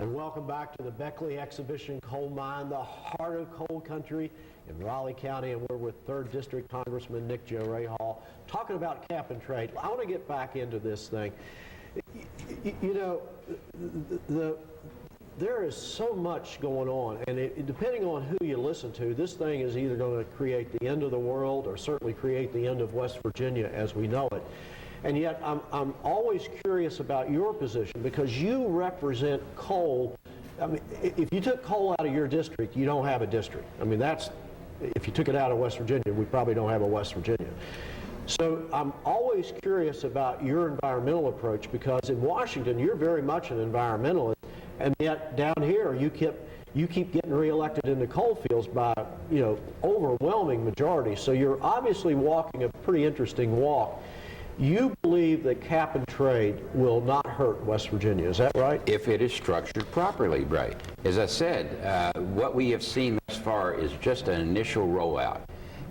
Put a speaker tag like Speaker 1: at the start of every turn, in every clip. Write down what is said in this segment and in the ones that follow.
Speaker 1: And welcome back to the Beckley Exhibition Coal Mine, the heart of coal country in Raleigh County, and we're with 3rd District Congressman Nick Joe Rahall talking about cap and trade. I want to get back into this thing. You know, there is so much going on, and depending on who you listen to, this thing is either going to create the end of the world or certainly create the end of West Virginia as we know it. And yet I'm always curious about your position, because you represent coal. I mean, if you took coal out of your district, you don't have a district. I mean, if you took it out of West Virginia, we probably don't have a West Virginia. So I'm always curious about your environmental approach, because in Washington, you're very much an environmentalist, and yet down here, you keep getting reelected in the coal fields by, overwhelming majority. So you're obviously walking a pretty interesting walk. You believe that cap and trade will not hurt West Virginia, is that right?
Speaker 2: If it is structured properly, right. As I said, what we have seen thus far is just an initial rollout.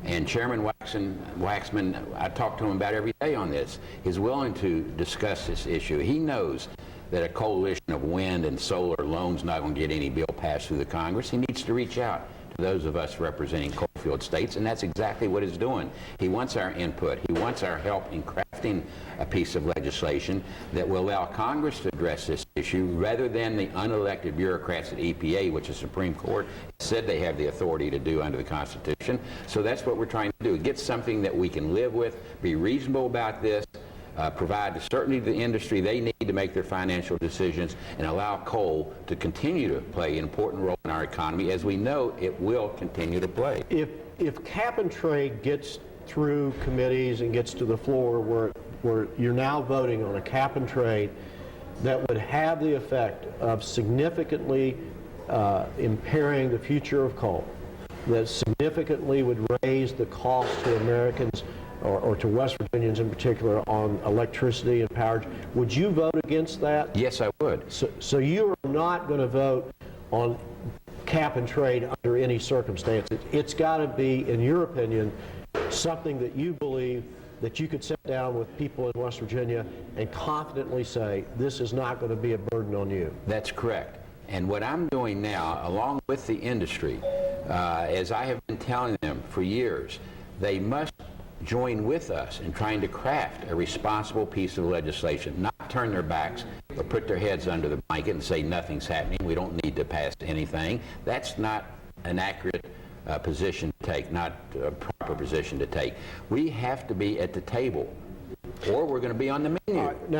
Speaker 2: And Chairman Waxman, I talk to him about every day on this, is willing to discuss this issue. He knows that a coalition of wind and solar alone is not going to get any bill passed through the Congress. He needs to reach out to those of us representing coalfield states, and that's exactly what he's doing. He wants our input. He wants our help in crafting a piece of legislation that will allow Congress to address this issue rather than the unelected bureaucrats at EPA, which the Supreme Court said they have the authority to do under the Constitution. So that's what we're trying to do, get something that we can live with, be reasonable about this, provide the certainty to the industry they need to make their financial decisions, and allow coal to continue to play an important role in our economy, as we know it will continue to play.
Speaker 1: If cap and trade gets through committees and gets to the floor where you're now voting on a cap and trade that would have the effect of significantly impairing the future of coal, that significantly would raise the cost to Americans or to West Virginians in particular on electricity and power, would you vote against that?
Speaker 2: Yes, I would.
Speaker 1: So you are not going to vote on cap and trade under any circumstances. It's got to be, in your opinion, something that you believe that you could sit down with people in West Virginia and confidently say, this is not going to be a burden on you.
Speaker 2: That's correct. And what I'm doing now, along with the industry, as I have been telling them for years, they must join with us in trying to craft a responsible piece of legislation, not turn their backs or put their heads under the blanket and say nothing's happening, we don't need to pass anything. That's not an accurate position to take, not a proper position to take. We have to be at the table, or we're going to be on the menu.
Speaker 1: Now,